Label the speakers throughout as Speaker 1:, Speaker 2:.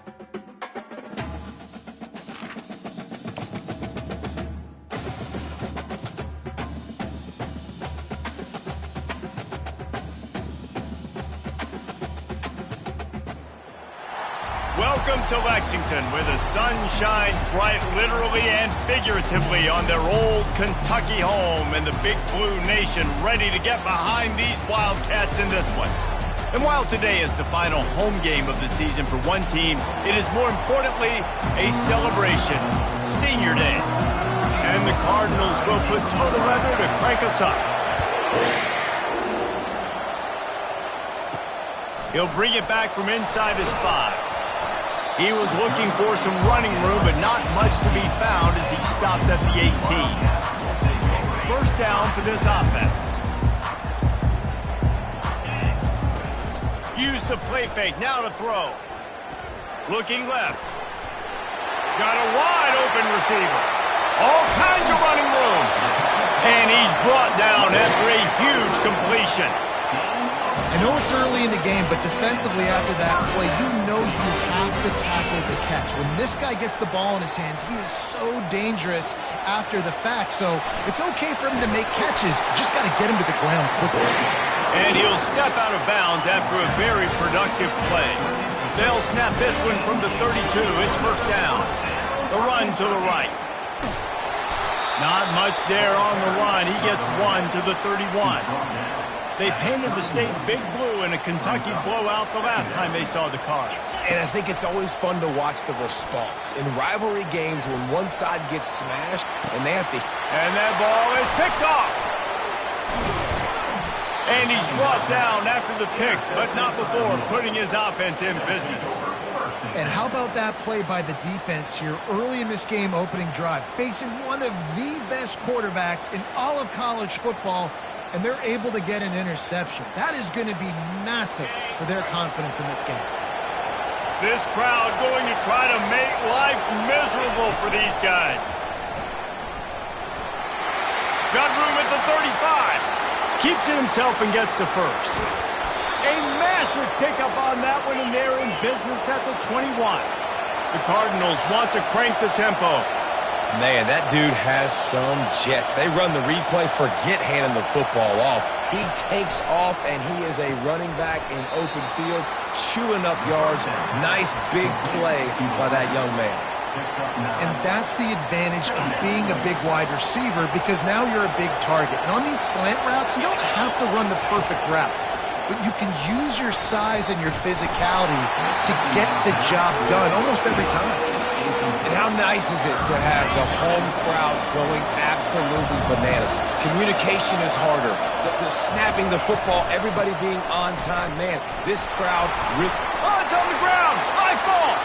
Speaker 1: Welcome to Lexington, where the sun shines bright literally and figuratively on their old Kentucky home, and the Big Blue Nation ready to get behind these Wildcats in this one. And while today is the final home game of the season for one team, it is more importantly a celebration, Senior Day. And the Cardinals will put total leather to crank us up. He'll bring it back from inside his 5. He was looking for some running room, but not much to be found as he stopped at the 18. First down for this offense. Use the play fake, now to throw. Looking left. Got a wide open receiver. All kinds of running room. And he's brought down after a huge completion.
Speaker 2: I know it's early in the game, but defensively after that play, you know you have to tackle the catch. When this guy gets the ball in his hands, he is so dangerous after the fact. So it's okay for him to make catches. Just got to get him to the ground quickly.
Speaker 1: And he'll step out of bounds after a very productive play. They'll snap this one from the 32. It's first down. The run to the right. Not much there on the run. He gets one to the 31. They painted the state big blue in a Kentucky blowout the last time they saw the Cards.
Speaker 3: And I think it's always fun to watch the response. In rivalry games, when one side gets smashed and they have to...
Speaker 1: And that ball is picked off. And he's brought down after the pick, but not before putting his offense in business.
Speaker 2: And how about that play by the defense here early in this game opening drive, facing one of the best quarterbacks in all of college football, and they're able to get an interception. That is going to be massive for their confidence in this game.
Speaker 1: This crowd going to try to make life miserable for these guys. Got room at the 35. Keeps it himself and gets the first. A massive pickup on that one, and they're in business at the 21. The Cardinals want to crank the tempo.
Speaker 3: Man, that dude has some jets. They run the replay, forget handing the football off. He takes off, and he is a running back in open field, chewing up yards. Nice big play by that young man.
Speaker 2: And that's the advantage of being a big wide receiver, because now you're a big target. And on these slant routes, you don't have to run the perfect route, but you can use your size and your physicality to get the job done almost every time.
Speaker 3: And how nice is it to have the home crowd going absolutely bananas? Communication is harder. The snapping the football, everybody being on time. Man, this crowd really...
Speaker 1: Oh, it's on the ground! Life ball!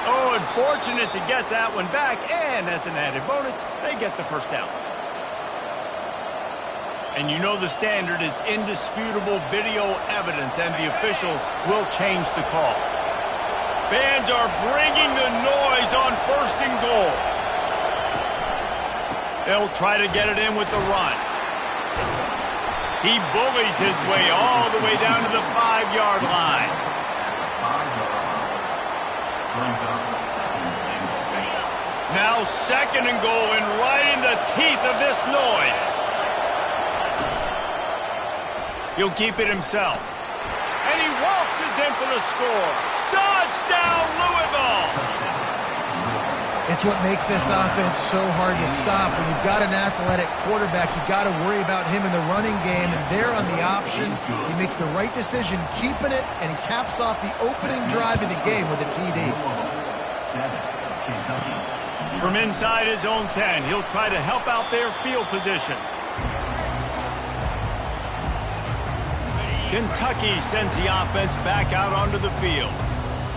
Speaker 1: Oh, unfortunate to get that one back, and as an added bonus, they get the first down. And you know the standard is indisputable video evidence, and the officials will change the call. Fans are bringing the noise on first and goal. They'll try to get it in with the run. He bullies his way all the way down to the 5-yard line. Now second and goal, and right in the teeth of this noise. He'll keep it himself. And he waltzes in for the score. Touchdown, Louisville!
Speaker 2: It's what makes this offense so hard to stop. When you've got an athletic quarterback, you've got to worry about him in the running game, and there on the option, he makes the right decision keeping it, and he caps off the opening drive of the game with a TD.
Speaker 1: From inside his own 10, he'll try to help out their field position. Kentucky sends the offense back out onto the field.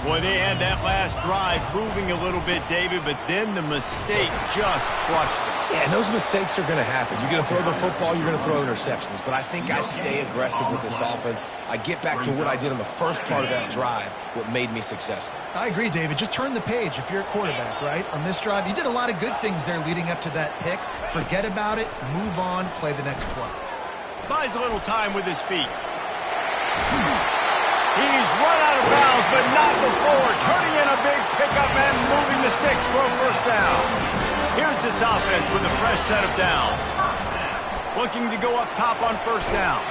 Speaker 1: Boy, they had that last drive moving a little bit, David, but then the mistake just crushed them.
Speaker 3: Yeah, and those mistakes are going to happen. You're going to throw the football, you're going to throw interceptions. But I think I stay aggressive with this offense. I get back to what I did on the first part of that drive, what made me successful.
Speaker 2: I agree, David. Just turn the page if you're a quarterback, right? On this drive, you did a lot of good things there leading up to that pick. Forget about it, move on, play the next play.
Speaker 1: Buys a little time with his feet. He's run out of bounds, but not before turning in a big this offense with a fresh set of downs. Looking to go up top on first down.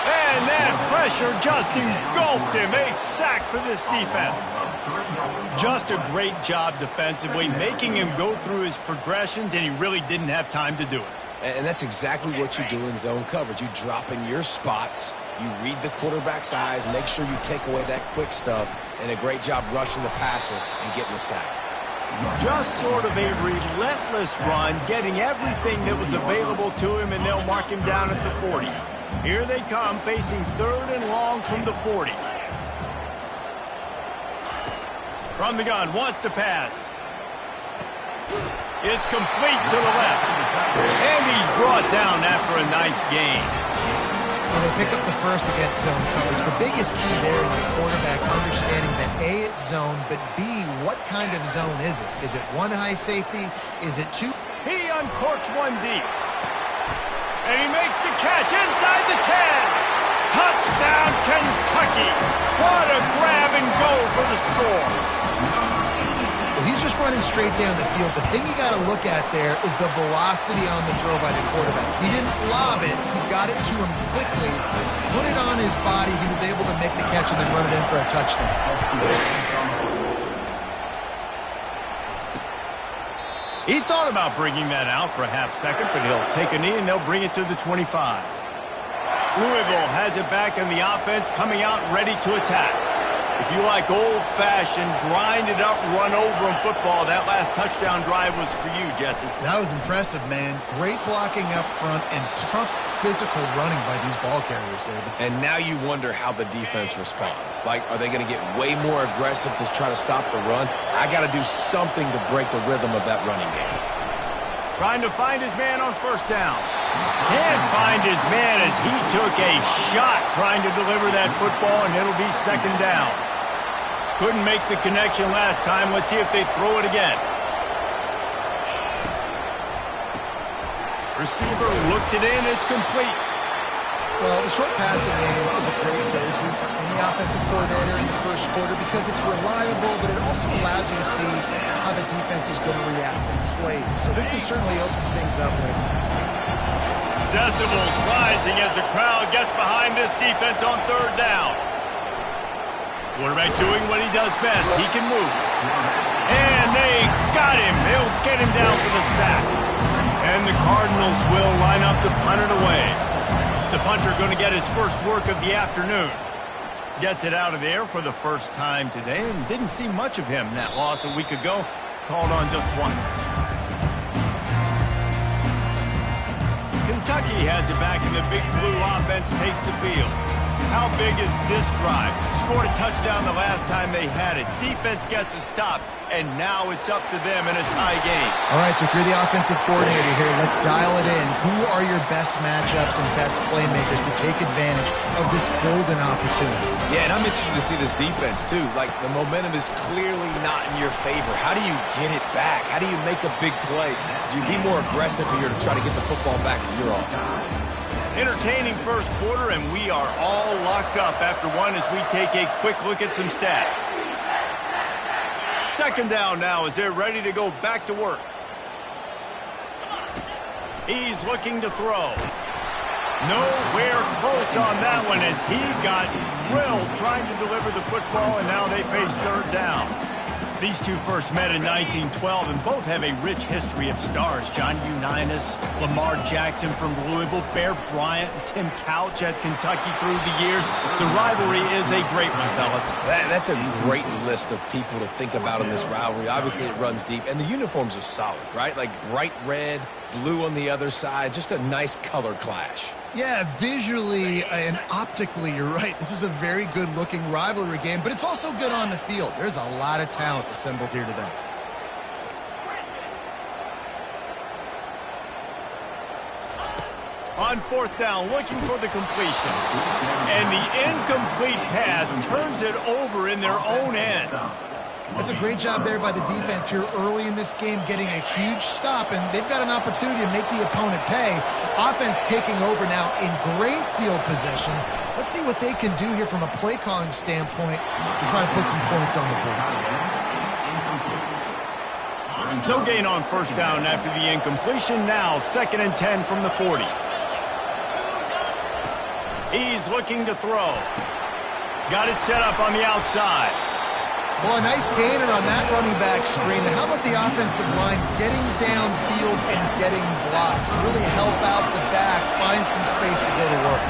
Speaker 1: And that pressure just engulfed him. A sack for this defense. Just a great job defensively, making him go through his progressions, and he really didn't have time to do it.
Speaker 3: And that's exactly what you do in zone coverage. You drop in your spots, you read the quarterback's eyes, make sure you take away that quick stuff, and a great job rushing the passer and getting the sack.
Speaker 1: Just sort of a relentless run, getting everything that was available to him, and they'll mark him down at the 40. Here they come, facing 3rd and long from the 40. From the gun, wants to pass. It's complete to the left. And he's brought down after a nice gain.
Speaker 2: Well, they pick up the first against zone coverage. The biggest key there is the quarterback understanding that A, it's zone, but B, what kind of zone is it? Is it one high safety? Is it two?
Speaker 1: He uncorks one deep. And he makes the catch inside the 10. Touchdown, Kentucky. What a grab and go for the score.
Speaker 2: Well, he's just running straight down the field. The thing you got to look at there is the velocity on the throw by the quarterback. He didn't lob it. He got it to him quickly, put it on his body. He was able to make the catch and then run it in for a touchdown.
Speaker 1: He thought about bringing that out for a half second, but he'll take a knee and they'll bring it to the 25. Louisville has it back in the offense, coming out ready to attack. If you like old-fashioned, grind-it-up, run-over-'em football, that last touchdown drive was for you, Jesse.
Speaker 2: That was impressive, man. Great blocking up front and tough physical running by these ball carriers, David.
Speaker 3: And now you wonder how the defense responds. Like, are they going to get way more aggressive to try to stop the run? I got to do something to break the rhythm of that running game.
Speaker 1: Trying to find his man on first down. Can't find his man as he took a shot trying to deliver that football, and it'll be second down. Couldn't make the connection last time. Let's see if they throw it again. Receiver looks it in. It's complete.
Speaker 2: Well, the short passing game is a great go-to for any offensive coordinator in the first quarter because it's reliable, but it also allows you to see how the defense is going to react and play. So this can certainly open things up later.
Speaker 1: Decibels rising as the crowd gets behind this defense on third down. Quarterback doing what he does best. He can move. And they got him. They'll get him down for the sack. And the Cardinals will line up to punt it away. The punter going to get his first work of the afternoon. Gets it out of the air for the first time today and didn't see much of him in that loss a week ago. Called on just once. Kentucky has it back, and the Big Blue offense takes the field. How big is this drive? Scored a touchdown the last time they had it. Defense gets a stop, and now it's up to them in a tie game.
Speaker 2: All right, so if you're the offensive coordinator here, let's dial it in. Who are your best matchups and best playmakers to take advantage of this golden opportunity?
Speaker 3: Yeah, and I'm interested to see this defense, too. Like, the momentum is clearly not in your favor. How do you get it back? How do you make a big play? Do you be more aggressive here to try to get the football back to your offense?
Speaker 1: Entertaining first quarter, and we are all locked up after one as we take a quick look at some stats. Second down now as they're ready to go back to work. He's looking to throw. Nowhere close on that one as he got drilled trying to deliver the football, and now they face third down. These two first met in 1912, and both have a rich history of stars. John Unitas, Lamar Jackson from Louisville, Bear Bryant, and Tim Couch at Kentucky through the years. The rivalry is a great one, fellas.
Speaker 3: That's a great list of people to think about in this rivalry. Obviously, it runs deep, and the uniforms are solid, right? Like bright red, blue on the other side, just a nice color clash.
Speaker 2: Yeah, visually and optically, you're right. This is a very good-looking rivalry game, but it's also good on the field. There's a lot of talent assembled here today.
Speaker 1: On fourth down, looking for the completion. And the incomplete pass turns it over in their own end.
Speaker 2: That's a great job there by the defense here early in this game, getting a huge stop, and they've got an opportunity to make the opponent pay. Offense taking over now in great field position. Let's see what they can do here from a play calling standpoint to try to put some points on the board.
Speaker 1: No gain on first down after the incompletion. Now 2nd and 10 from the 40. He's looking to throw. Got it set up on the outside.
Speaker 2: Well, a nice gainer on that running back screen. How about the offensive line getting downfield and getting blocks to really help out the back, find some space to go to work?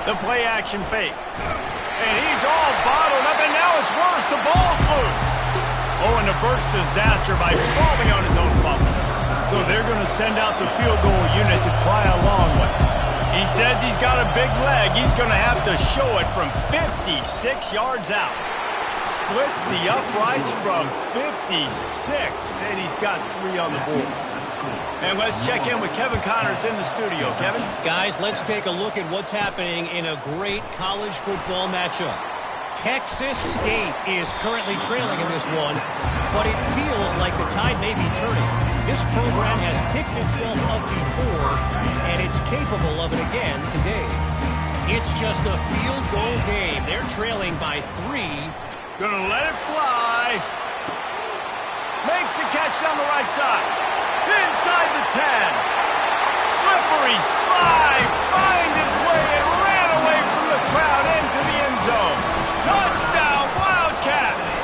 Speaker 1: The play action fake. And he's all bottled up, and now it's worse. The ball's loose. Oh, and a burst disaster by falling on his own fumble. So they're going to send out the field goal unit to try a long one. He says he's got a big leg. He's going to have to show it from 56 yards out. Splits the uprights from 56, and he's got 3 on the board. And let's check in with Kevin Connors in the studio. Kevin?
Speaker 4: Guys, let's take a look at what's happening in a great college football matchup. Texas State is currently trailing in this one, but it feels like the tide may be turning. This program has picked itself up before, and it's capable of it again today. It's just a field goal game. They're trailing by 3.
Speaker 1: Gonna let it fly. Makes the catch down the right side. Inside the 10. Slippery slide. Find his way and ran away from the crowd into the end zone. Touchdown, Wildcats!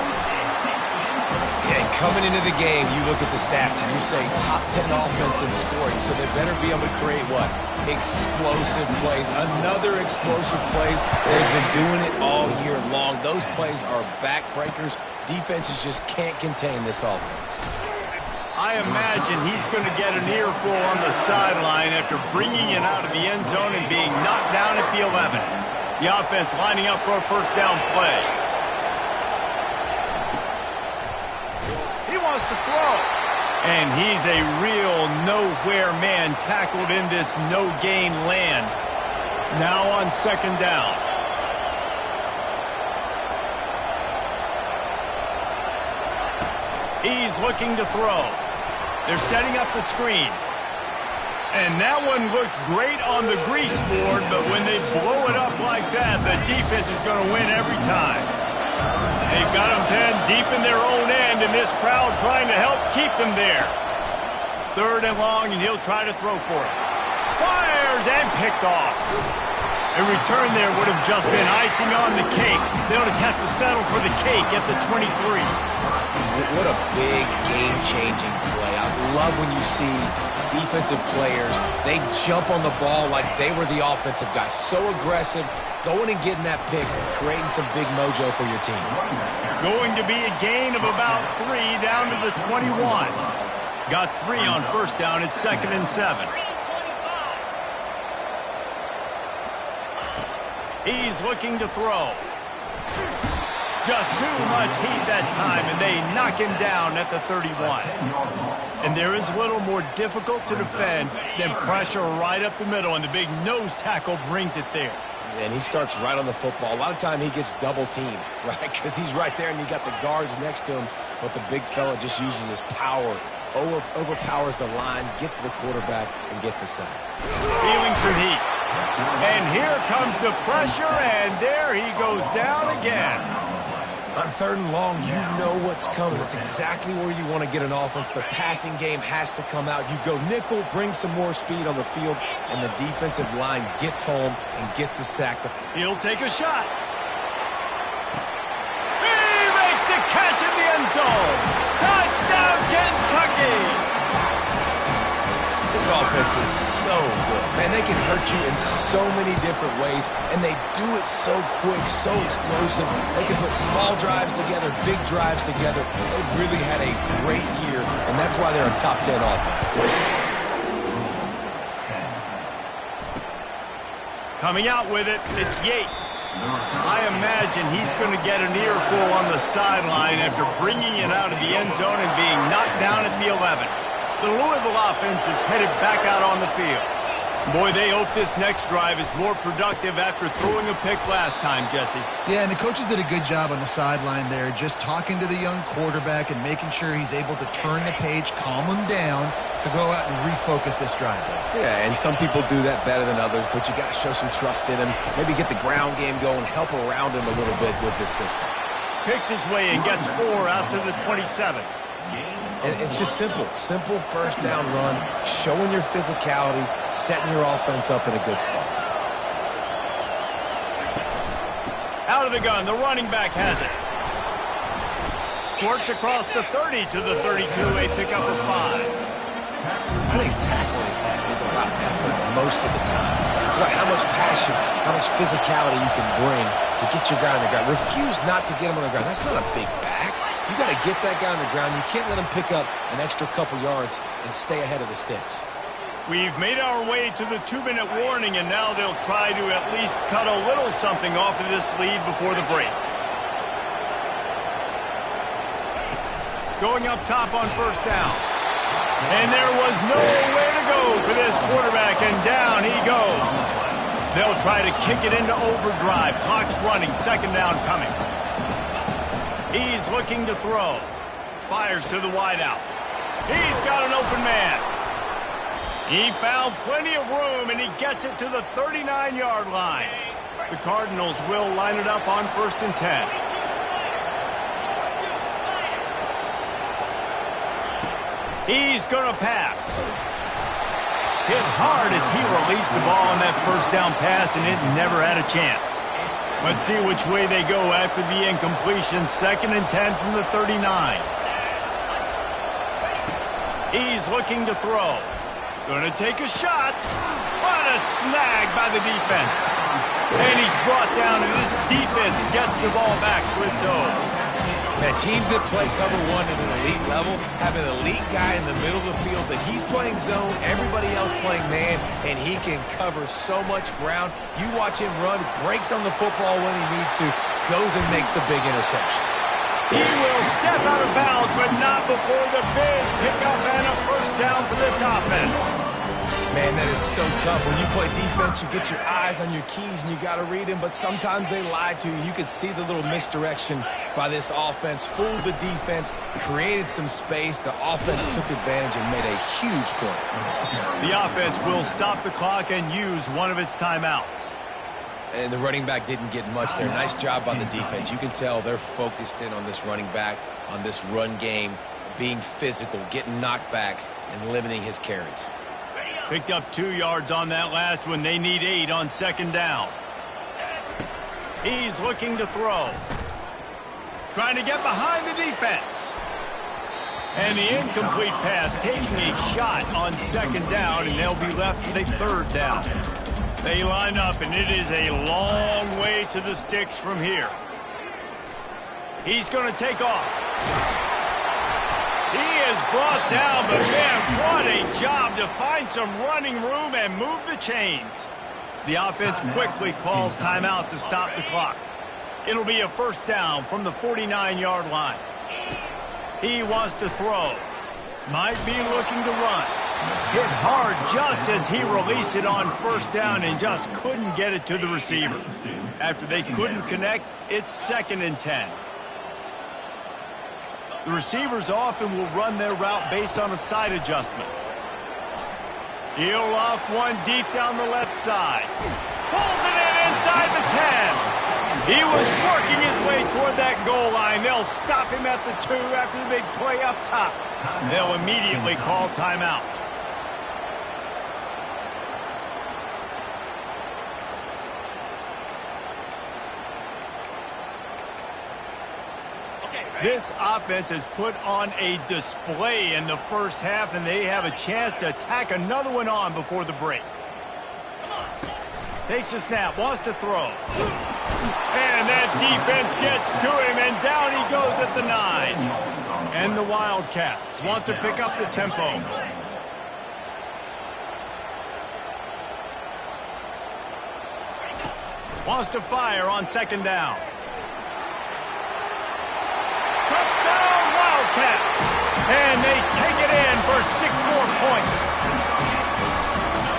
Speaker 3: Yeah, and coming into the game, you look at the stats and you say top 10 offense in scoring, so they better be able to create what? Explosive plays. Another explosive plays. They've been doing it all year long. Those plays are backbreakers. Defenses just can't contain this offense.
Speaker 1: I imagine he's going to get an earful on the sideline after bringing it out of the end zone and being knocked down at the 11. The offense lining up for a first down play. He wants to throw. And he's a real nowhere man tackled in this no-gain land. Now on 2nd down. He's looking to throw. They're setting up the screen. And that one looked great on the grease board, but when they blow it up like that, the defense is going to win every time. They've got them pinned deep in their own end, and this crowd trying to help keep them there. 3rd and long, and he'll try to throw for it. Fires and picked off. A return there would have just been icing on the cake. They'll just have to settle for the cake at the 23.
Speaker 3: What a big game-changing play. I love when you see defensive players, they jump on the ball like they were the offensive guys. So aggressive, going and getting that pick, creating some big mojo for your team.
Speaker 1: Going to be a gain of about 3 down to the 21. Got 3 on first down. It's 2nd and 7. He's looking to throw. Just too much heat that time, and they knock him down at the 31. And there is little more difficult to defend than pressure right up the middle, and the big nose tackle brings it there.
Speaker 3: And he starts right on the football. A lot of time he gets double-teamed, right? Because he's right there, and you got the guards next to him, but the big fella just uses his power, overpowers the line, gets to the quarterback, and gets the sack.
Speaker 1: Feeling some heat. And here comes the pressure, and there he goes down again.
Speaker 3: On 3rd and long, you know what's coming. That's exactly where you want to get an offense. The passing game has to come out. You go nickel, bring some more speed on the field, and the defensive line gets home and gets the sack.
Speaker 1: He'll take a shot. He makes the catch in the end zone. Touchdown, Kentucky!
Speaker 3: This offense is so good. Man, they can hurt you in so many different ways, and they do it so quick, so explosive. They can put small drives together, big drives together. They've really had a great year, and that's why they're a top 10 offense.
Speaker 1: Coming out with it, it's Yates. I imagine he's going to get an earful on the sideline after bringing it out of the end zone and being knocked down at the 11. The Louisville offense is headed back out on the field. Boy, they hope this next drive is more productive after throwing a pick last time, Jesse.
Speaker 2: Yeah, and the coaches did a good job on the sideline there, just talking to the young quarterback and making sure he's able to turn the page, calm him down, to go out and refocus this drive.
Speaker 3: Yeah, and some people do that better than others, but you got to show some trust in him, maybe get the ground game going, help around him a little bit with this system.
Speaker 1: Picks his way and gets 4 out to the 27.
Speaker 3: And it's just simple. Simple first down run, showing your physicality, setting your offense up in a good spot.
Speaker 1: Out of the gun, the running back has it. Squirts across the 30 to the 32, a pickup of 5.
Speaker 3: I think tackling is about effort most of the time. It's about how much passion, how much physicality you can bring to get your guy on the ground. Refuse not to get him on the ground. That's not a big back. You got to get that guy on the ground. You can't let him pick up an extra couple yards and stay ahead of the sticks.
Speaker 1: We've made our way to the 2-minute warning, and now they'll try to at least cut a little something off of this lead before the break. Going up top on first down. And there was nowhere to go for this quarterback, and down he goes. They'll try to kick it into overdrive. Clock's running, second down coming. He's looking to throw. Fires to the wideout. He's got an open man. He found plenty of room, and he gets it to the 39-yard line. The Cardinals will line it up on 1st and 10. He's going to pass. Hit hard as he released the ball on that first down pass, and it never had a chance. Let's see which way they go after the incompletion. 2nd and 10 from the 39. He's looking to throw. Going to take a shot. What a snag by the defense. And he's brought down, and this defense gets the ball back for its own.
Speaker 3: Now, teams that play cover 1 at an elite level have an elite guy in the middle of the field that he's playing zone, everybody else playing man, and he can cover so much ground. You watch him run, breaks on the football when he needs to, goes and makes the big interception.
Speaker 1: He will step out of bounds, but not before the big pickup and a first down for this offense.
Speaker 3: Man, that is so tough. When you play defense, you get your eyes on your keys and you got to read them, but sometimes they lie to you. You could see the little misdirection by this offense, fooled the defense, created some space. The offense took advantage and made a huge play.
Speaker 1: The offense will stop the clock and use one of its timeouts.
Speaker 3: And the running back didn't get much there. Nice job by the defense. You can tell they're focused in on this running back, on this run game, being physical, getting knockbacks, and limiting his carries.
Speaker 1: Picked up 2 yards on that last one. They need 8 on 2nd down. He's looking to throw. Trying to get behind the defense. And the incomplete pass, taking a shot on 2nd down, and they'll be left with a 3rd down. They line up, and it is a long way to the sticks from here. He's going to take off. He is brought down, but man, what a job to find some running room and move the chains. The offense quickly calls timeout to stop the clock. It'll be a first down from the 49-yard line. He wants to throw. Might be looking to run. Hit hard just as he released it on first down and just couldn't get it to the receiver. After they couldn't connect, it's 2nd and 10. The receivers often will run their route based on a side adjustment. He'll loft one deep down the left side. Pulls it in inside the 10. He was working his way toward that goal line. They'll stop him at the 2 after the big play up top. They'll immediately call timeout. This offense has put on a display in the first half, and they have a chance to tack another one on before the break. Takes a snap, wants to throw. And that defense gets to him, and down he goes at the 9. And the Wildcats want to pick up the tempo. Wants to fire on 2nd down. Touchdown, Wildcats! And they take it in for 6 more points.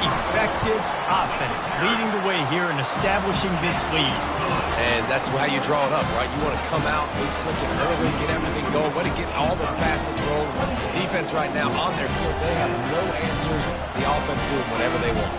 Speaker 1: Effective offense leading the way here and establishing this lead.
Speaker 3: And that's how you draw it up, right? You want to come out and click it early, get everything going, want to get all the facets rolling. The defense right now on their heels, they have no answers. The offense doing whatever they want.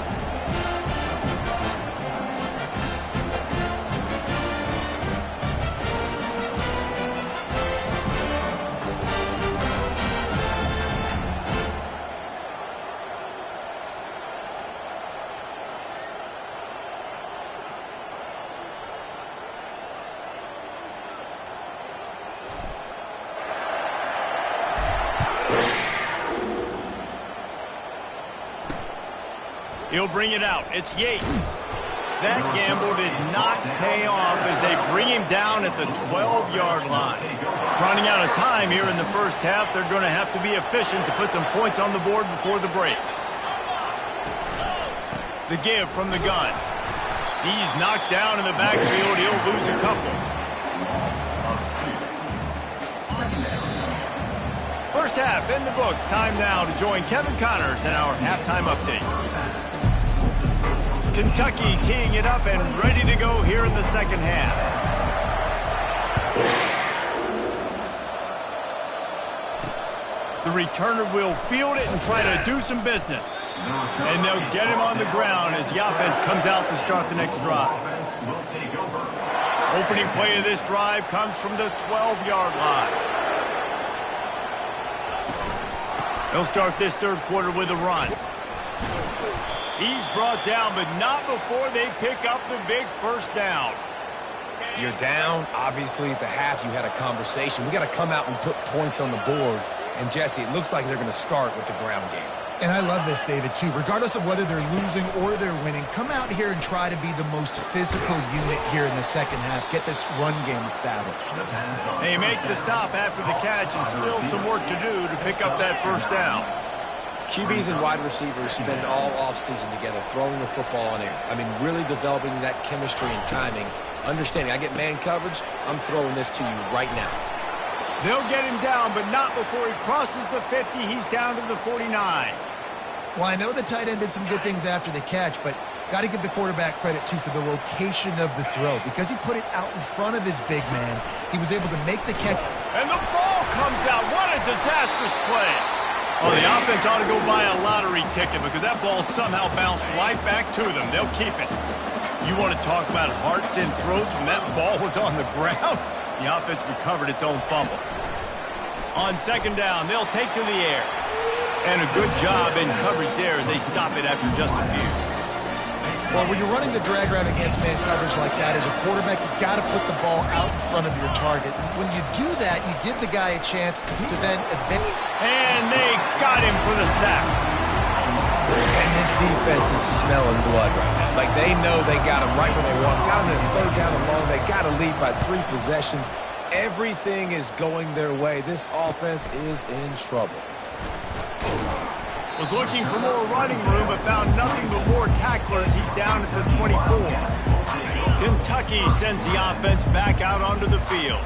Speaker 1: He'll bring it out. It's Yates. That gamble did not pay off as they bring him down at the 12-yard line. Running out of time here in the first half, they're going to have to be efficient to put some points on the board before the break. The give from the gun. He's knocked down in the backfield. He'll lose a couple. First half in the books. Time now to join Kevin Connors in our halftime update. Kentucky teeing it up and ready to go here in the second half. The returner will field it and try to do some business. And they'll get him on the ground as the offense comes out to start the next drive. Opening play of this drive comes from the 12-yard line. They'll start this third quarter with a run. He's brought down, but not before they pick up the big first down.
Speaker 3: You're down. Obviously, at the half, you had a conversation. We got to come out and put points on the board. And, Jesse, it looks like they're going to start with the ground game.
Speaker 2: And I love this, David, too. Regardless of whether they're losing or they're winning, come out here and try to be the most physical unit here in the second half. Get this run game established.
Speaker 1: They make the stop after the catch and still some work to do to pick up that first down.
Speaker 3: QBs and wide receivers spend all offseason together throwing the football in air. I mean, really developing that chemistry and timing. Understanding, I get man coverage, I'm throwing this to you right now.
Speaker 1: They'll get him down, but not before he crosses the 50. He's down to the 49.
Speaker 2: Well, I know the tight end did some good things after the catch, but got to give the quarterback credit, too, for the location of the throw. Because he put it out in front of his big man, he was able to make the catch.
Speaker 1: And the ball comes out. What a disastrous play. Oh, the offense ought to go buy a lottery ticket because that ball somehow bounced right back to them. They'll keep it. You want to talk about hearts and throats when that ball was on the ground? The offense recovered its own fumble. On second down, they'll take to the air. And a good job in coverage there as they stop it after just a few.
Speaker 2: Well, when you're running the drag route against man coverage like that, as a quarterback, you got to put the ball out in front of your target. When you do that, you give the guy a chance to then advance.
Speaker 1: And they got him for the sack.
Speaker 3: And this defense is smelling blood right now. Like, they know they got him right where they want him. Got him in third down and long. They got to lead by 3 possessions. Everything is going their way. This offense is in trouble.
Speaker 1: Was looking for more running room, but found nothing but more tacklers. He's down at the 24. Kentucky sends the offense back out onto the field.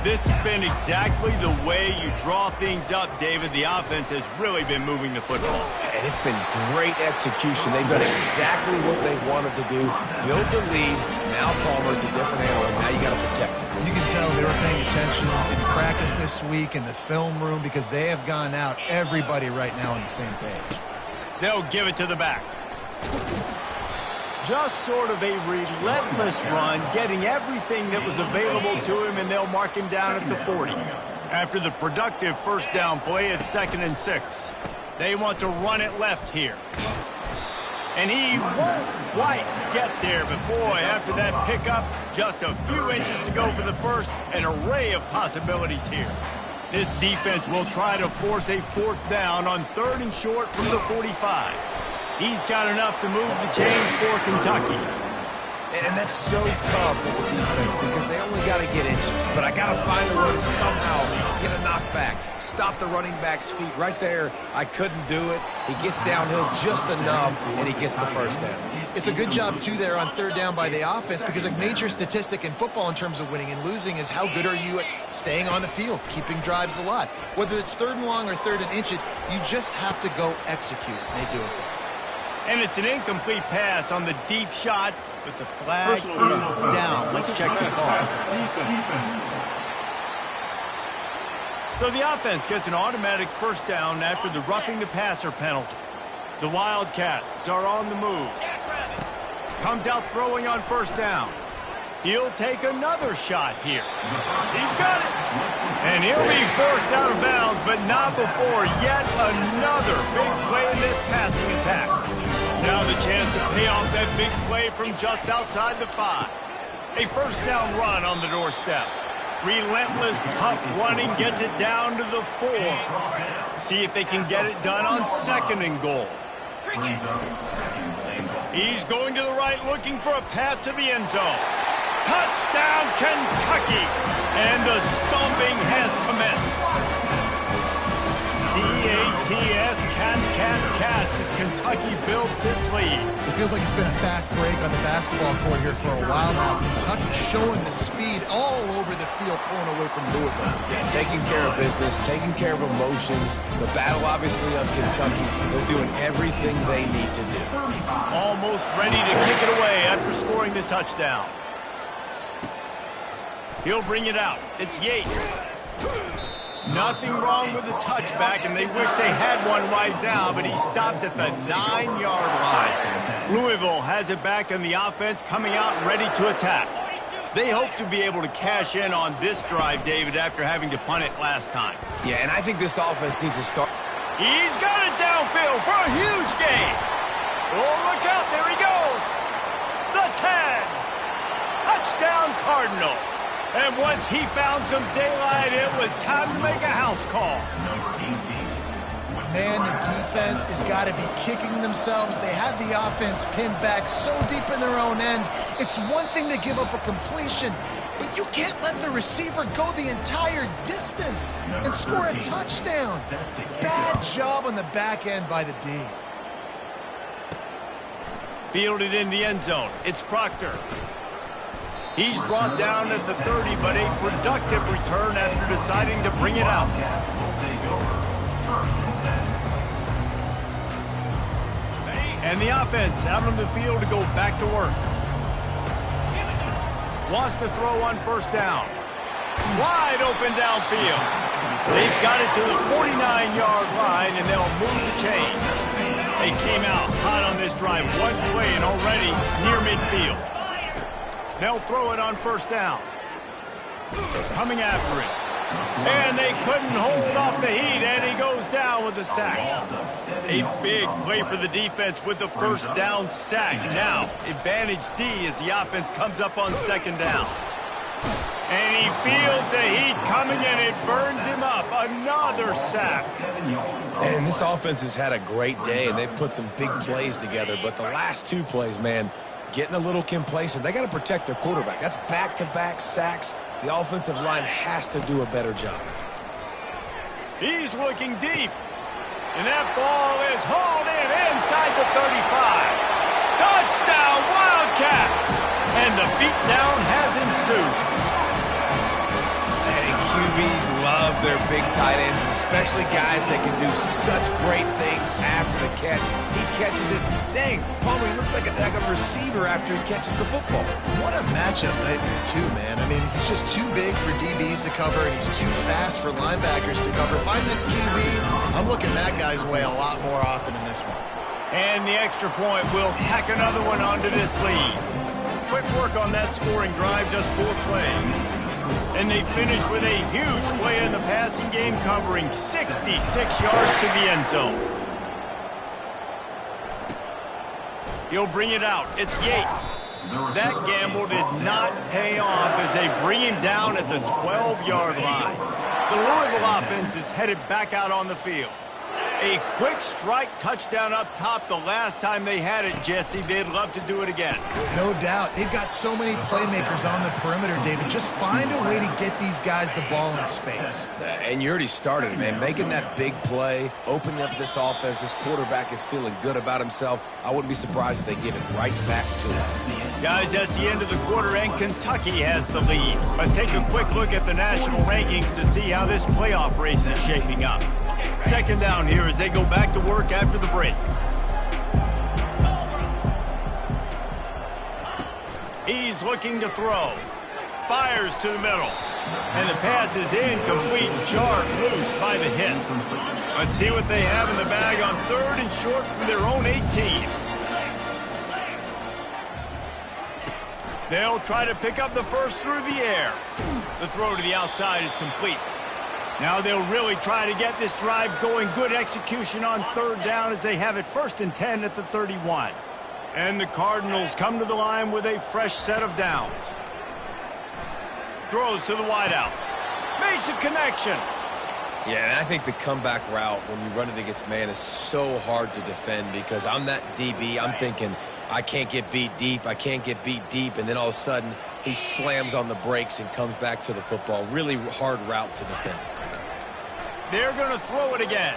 Speaker 1: This has been exactly the way you draw things up, David. The offense has really been moving the football.
Speaker 3: And it's been great execution. They've done exactly what they wanted to do. Build the lead. Now Palmer's a different animal. Now you got to protect it.
Speaker 2: You can tell they were paying attention in practice this week in the film room because they have gone out, everybody right now on the same page.
Speaker 1: They'll give it to the back. Just sort of a relentless run, getting everything that was available to him, and they'll mark him down at the 40. After the productive first down play, it's 2nd and 6. They want to run it left here. And he won't quite get there, but boy, after that pickup, just a few inches to go for the first, an array of possibilities here. This defense will try to force a 4th down on 3rd and short from the 45. He's got enough to move the chains for Kentucky.
Speaker 3: And that's so tough as a defense because they only got to get inches. But I got to find a way to somehow get a knockback, stop the running back's feet right there. I couldn't do it. He gets downhill just enough, and he gets the first down.
Speaker 2: It's a good job, too, there on 3rd down by the offense because a major statistic in football in terms of winning and losing is how good are you at staying on the field, keeping drives alive. Whether it's 3rd and long or 3rd and inch, you just have to go execute. And they do it there.
Speaker 1: And it's an incomplete pass on the deep shot, but the flag is down. Let's check the call. So the offense gets an automatic first down after the roughing the passer penalty. The Wildcats are on the move. Comes out throwing on first down. He'll take another shot here. He's got it. And he'll be forced out of bounds, but not before yet another big play in this passing attack. Now the chance to pay off that big play from just outside the 5. A first down run on the doorstep. Relentless, tough running gets it down to the 4. See if they can get it done on 2nd and goal. He's going to the right, looking for a path to the end zone. Touchdown, Kentucky! And the stomping has commenced. C-A-T-S, cats, cats, cats, as Kentucky builds this lead.
Speaker 2: It feels like it's been a fast break on the basketball court here for a while now. Kentucky showing the speed all over the field, pulling away from Louisville.
Speaker 3: Yeah, taking care of business, taking care of emotions. The battle, obviously, of Kentucky. They're doing everything they need to do.
Speaker 1: Almost ready to kick it away after scoring the touchdown. He'll bring it out. It's Yates. Nothing wrong with the touchback, and they wish they had one right now, but he stopped at the 9-yard line. Louisville has it back, and the offense coming out ready to attack. They hope to be able to cash in on this drive, David, after having to punt it last time.
Speaker 3: Yeah, and I think this offense needs to start.
Speaker 1: He's got it downfield for a huge gain. Oh, look out. There he goes. The 10. Touchdown, Cardinals. And once he found some daylight, it was time to make a house call.
Speaker 2: Man, the defense has got to be kicking themselves. They have the offense pinned back so deep in their own end. It's one thing to give up a completion, but you can't let the receiver go the entire distance and score a touchdown. Bad job on the back end by the D.
Speaker 1: Fielded in the end zone. It's Proctor. He's brought down at the 30, but a productive return after deciding to bring it out. And the offense out on the field to go back to work. Wants to throw on first down. Wide open downfield. They've got it to the 49-yard line, and they'll move the chain. They came out hot on this drive. One play and already near midfield. They'll throw it on first down. Coming after it. And they couldn't hold off the heat, and he goes down with a sack. A big play for the defense with the first down sack. Now, advantage D as the offense comes up on second down. And he feels the heat coming, and it burns him up. Another sack.
Speaker 3: And this offense has had a great day, and they've put some big plays together. But the last two plays, man, getting a little complacent. They got to protect their quarterback. That's back-to-back sacks. The offensive line has to do a better job.
Speaker 1: He's looking deep. And that ball is hauled in inside the 35. Touchdown, Wildcats! And the beatdown has ensued.
Speaker 3: And QBs love their big tight ends, especially guys that can do such great things after the catch. He catches it. Dang, Palmer, he looks like a daggone receiver after he catches the football.
Speaker 2: What a matchup nightmare, too, man. I mean, he's just too big for DBs to cover, and he's too fast for linebackers to cover. If I'm this QB, I'm looking that guy's way a lot more often in this one.
Speaker 1: And the extra point will tack another one onto this lead. Quick work on that scoring drive, just 4 plays. And they finish with a huge play in the passing game, covering 66 yards to the end zone. He'll bring it out. It's Yates. That gamble did not pay off as they bring him down at the 12-yard line. The Louisville offense is headed back out on the field. A quick strike touchdown up top the last time they had it, Jesse. They'd love to do it again.
Speaker 2: No doubt. They've got so many playmakers on the perimeter, David. Just find a way to get these guys the ball in space.
Speaker 3: And you already started, man. Making that big play, opening up this offense. This quarterback is feeling good about himself. I wouldn't be surprised if they give it right back to him.
Speaker 1: Guys, that's the end of the quarter, and Kentucky has the lead. Let's take a quick look at the national rankings to see how this playoff race is shaping up. Second down here as they go back to work after the break. He's looking to throw. Fires to the middle. And the pass is incomplete, jarred loose by the hit. Let's see what they have in the bag on 3rd and short from their own 18. They'll try to pick up the first through the air. The throw to the outside is complete. Now they'll really try to get this drive going. Good execution on 3rd down as they have it 1st and 10 at the 31. And the Cardinals come to the line with a fresh set of downs. Throws to the wideout. Makes a connection.
Speaker 3: Yeah, and I think the comeback route when you run it against man is so hard to defend because I'm that DB. I'm thinking I can't get beat deep. I can't get beat deep. And then all of a sudden he slams on the brakes and comes back to the football. Really hard route to defend.
Speaker 1: They're going to throw it again.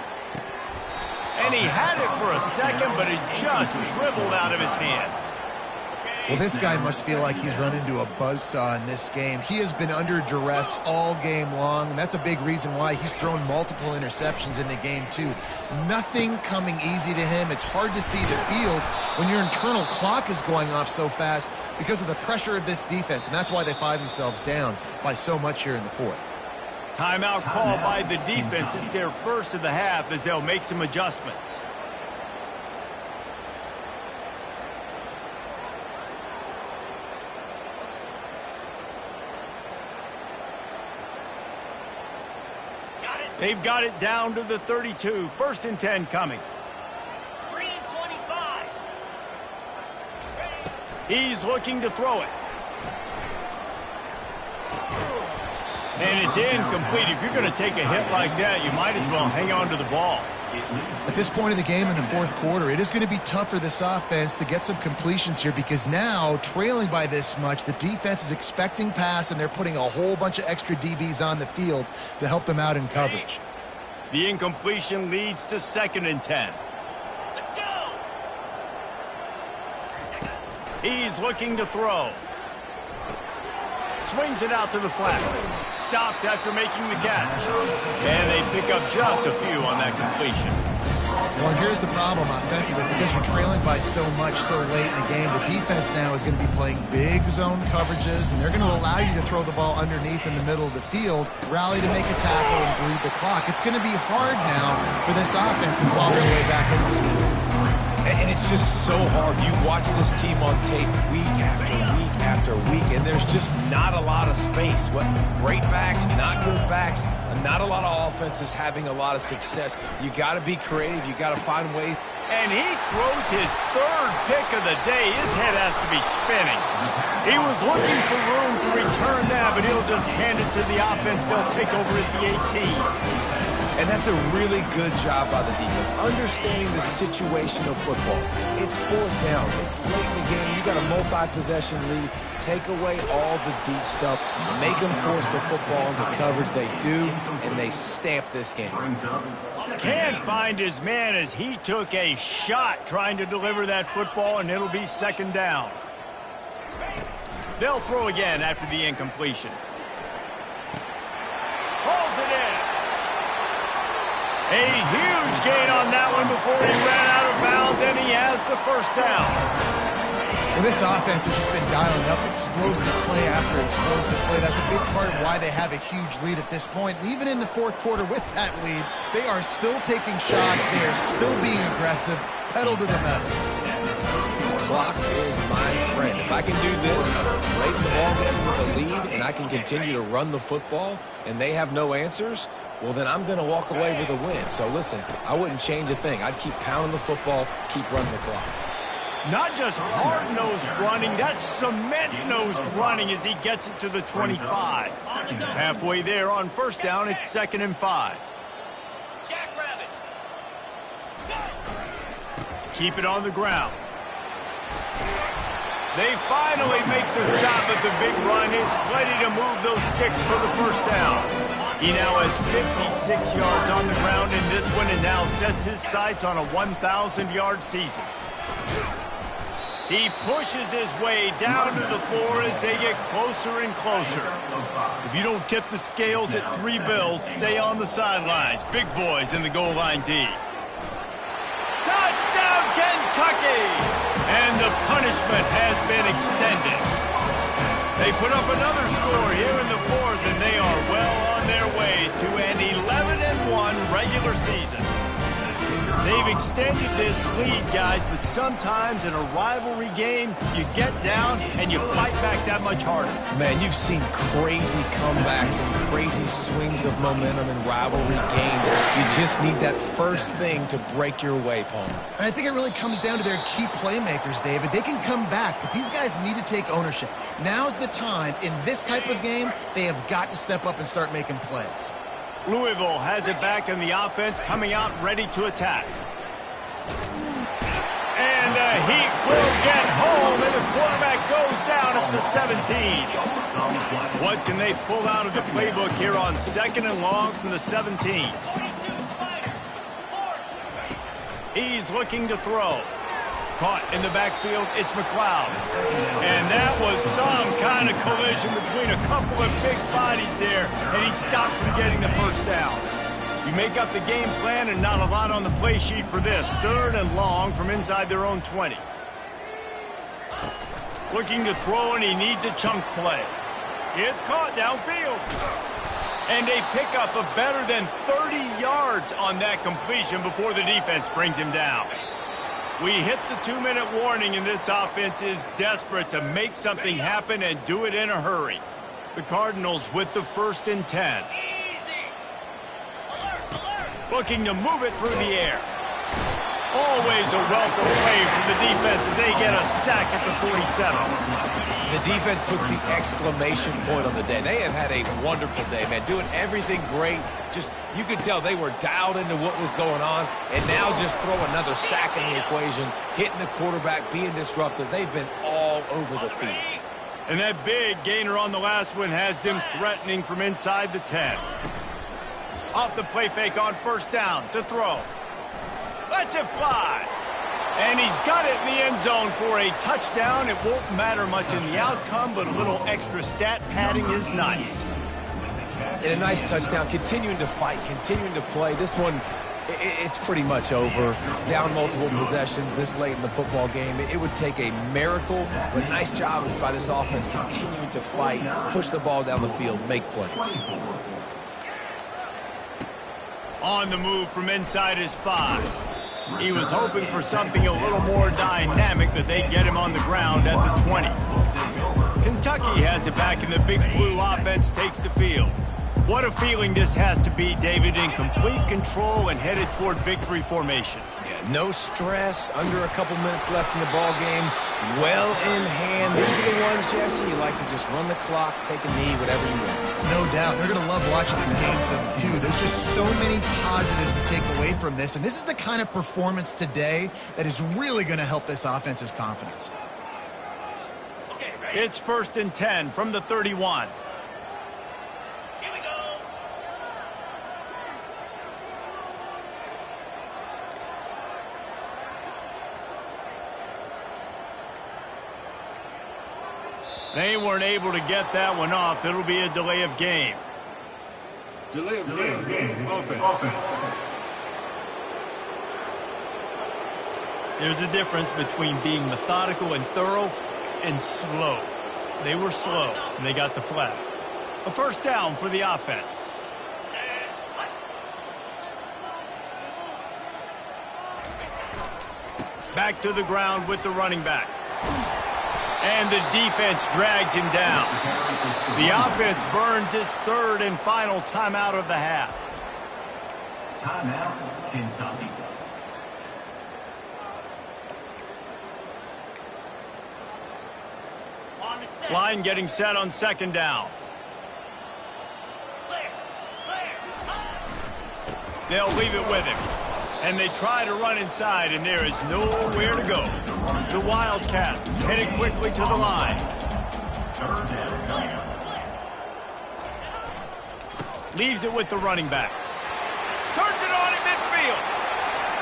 Speaker 1: And he had it for a second, but it just dribbled out of his hands.
Speaker 2: Well, this guy must feel like he's run into a buzzsaw in this game. He has been under duress all game long, and that's a big reason why he's thrown multiple interceptions in the game, too. Nothing coming easy to him. It's hard to see the field when your internal clock is going off so fast because of the pressure of this defense, and that's why they find themselves down by so much here in the fourth.
Speaker 1: Timeout called by the defense. It's their first of the half as they'll make some adjustments. They've got it down to the 32. 1st and 10 coming.
Speaker 5: 3:25.
Speaker 1: He's looking to throw it. And it's incomplete. If you're going to take a hit like that, you might as well hang on to the ball.
Speaker 2: At this point in the game in the fourth quarter, it is going to be tough for this offense to get some completions here because now, trailing by this much, the defense is expecting pass, and they're putting a whole bunch of extra DBs on the field to help them out in coverage.
Speaker 1: The incompletion leads to 2nd and 10.
Speaker 5: Let's go.
Speaker 1: He's looking to throw. Swings it out to the flat. Stopped after making the catch. And they pick up just a few on that completion.
Speaker 2: Well, here's the problem offensively. Because you're trailing by so much so late in the game, the defense now is going to be playing big zone coverages, and they're going to allow you to throw the ball underneath in the middle of the field, rally to make a tackle, and bleed the clock. It's going to be hard now for this offense to claw their way back in the score.
Speaker 3: And it's just so hard. You watch this team on tape week after week after week, and there's just not a lot of space. What great backs, not good backs, and not a lot of offenses having a lot of success. You got to be creative. You got to find ways.
Speaker 1: And he throws his 3rd pick of the day. His head has to be spinning. He was looking for room to return that, but he'll just hand it to the offense. They'll take over at the 18.
Speaker 3: And that's a really good job by the defense, understanding the situation of football. It's 4th down. It's late in the game. You got a multi-possession lead. Take away all the deep stuff. Make them force the football into coverage. They do, and they stamp this game.
Speaker 1: Can't find his man as he took a shot trying to deliver that football, and it'll be 2nd down. They'll throw again after the incompletion. Hauls it in. A huge gain on that one before he ran out of bounds, and he has the 1st down.
Speaker 2: Well, this offense has just been dialing up explosive play after explosive play. That's a big part of why they have a huge lead at this point. And even in the fourth quarter with that lead, they are still taking shots. They are still being aggressive, pedal to the metal.
Speaker 3: Clock is my friend. If I can do this late in the ball game with a lead and I can continue to run the football and they have no answers, well, then I'm going to walk away with a win. So, listen, I wouldn't change a thing. I'd keep pounding the football, keep running the clock.
Speaker 1: Not just hard-nosed running, that's cement-nosed running as he gets it to the 25. Halfway there on 1st down, it's 2nd and 5.
Speaker 5: Jackrabbit.
Speaker 1: Keep it on the ground. They finally make the stop, but the big run is plenty to move those sticks for the 1st down. He now has 56 yards on the ground in this one and now sets his sights on a 1,000-yard season. He pushes his way down to the floor as they get closer and closer. If you don't tip the scales at 3 bills, stay on the sidelines. Big boys in the goal line D. Touchdown, Kentucky! And the punishment has been extended. They put up another score here in the 4th, and they are well on their way to an 11-1 regular season. They've extended this lead, guys, but sometimes in a rivalry game, you get down and you fight back that much harder.
Speaker 3: Man, you've seen crazy comebacks and crazy swings of momentum in rivalry games. You just need that first thing to break your way, Palmer.
Speaker 2: And I think it really comes down to their key playmakers, David. They can come back, but these guys need to take ownership. Now's the time. In this type of game, they have got to step up and start making plays.
Speaker 1: Louisville has it back in the offense, coming out ready to attack. And the Heat will get home, and the quarterback goes down at the 17. What can they pull out of the playbook here on 2nd and long from the 17? He's looking to throw. Caught in the backfield, it's McLeod. And that was some kind of collision between a couple of big bodies there, and he stopped from getting the first down. You make up the game plan and not a lot on the play sheet for this. 3rd and long from inside their own 20. Looking to throw, and he needs a chunk play. It's caught downfield. And a pickup of better than 30 yards on that completion before the defense brings him down. We hit the 2-minute warning, and this offense is desperate to make something happen and do it in a hurry. The Cardinals with the 1st and 10. Looking to move it through the air. Always a welcome wave from the defense as they get a sack at the 47.
Speaker 3: The defense puts the exclamation point on the day. They have had a wonderful day, man, doing everything great. Just, you could tell they were dialed into what was going on, and now just throw another sack in the equation, hitting the quarterback, being disruptive. They've been all over the field.
Speaker 1: And that big gainer on the last one has them threatening from inside the 10. Off the play fake on 1st down to throw. Lets it fly. And he's got it in the end zone for a touchdown. It won't matter much in the outcome, but a little extra stat padding is nice.
Speaker 3: And a nice touchdown, continuing to fight, continuing to play. This one, it's pretty much over. Down multiple possessions this late in the football game. It would take a miracle, but nice job by this offense continuing to fight, push the ball down the field, make plays.
Speaker 1: On the move from inside his 5. He was hoping for something a little more dynamic, but they get him on the ground at the 20. Kentucky has it back, and the Big Blue offense takes the field. What a feeling this has to be, David, in complete control and headed toward victory formation.
Speaker 3: Yeah, no stress, under a couple minutes left in the ball game, well in hand. These are the ones, Jesse, you like to just run the clock, take a knee, whatever you want.
Speaker 2: No doubt. They're going to love watching this game film, too. There's just so many positives to take away from this, and this is the kind of performance today that is really going to help this offense's confidence.
Speaker 1: It's 1st and 10 from the 31.
Speaker 5: Here we go.
Speaker 1: They weren't able to get that one off. It'll be a delay of game.
Speaker 6: Delay of game. Offense.
Speaker 1: There's a difference between being methodical and thorough and slow. They were slow, and they got the flag. A 1st down for the offense. Back to the ground with the running back. And the defense drags him down. The offense burns his 3rd and final timeout of the half.
Speaker 7: Timeout, Kentucky.
Speaker 1: Line getting set on 2nd down. They'll leave it with him. And they try to run inside, and there is nowhere to go. The Wildcats headed quickly to the line. Leaves it with the running back. Turns it on in midfield.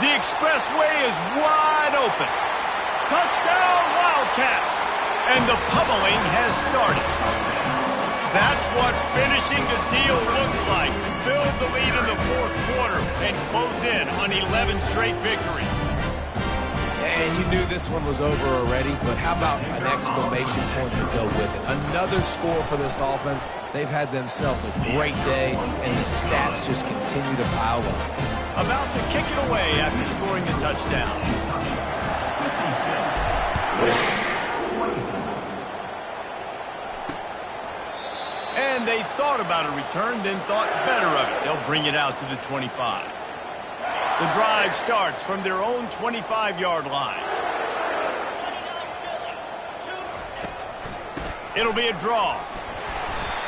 Speaker 1: The expressway is wide open. Touchdown, Wildcats. And the pummeling has started. That's what finishing the deal looks like. Build the lead in the 4th quarter and close in on 11 straight victories.
Speaker 3: And you knew this one was over already, but how about an exclamation point to go with it? Another score for this offense. They've had themselves a great day, and the stats just continue to pile up.
Speaker 1: About to kick it away after scoring the touchdown. And they thought about a return, then thought better of it. They'll bring it out to the 25. The drive starts from their own 25-yard line. It'll be a draw.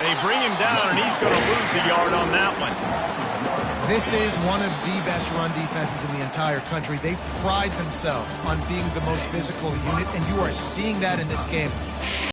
Speaker 1: They bring him down, and he's going to lose a yard on that one.
Speaker 2: This is one of the best run defenses in the entire country. They pride themselves on being the most physical unit, and you are seeing that in this game.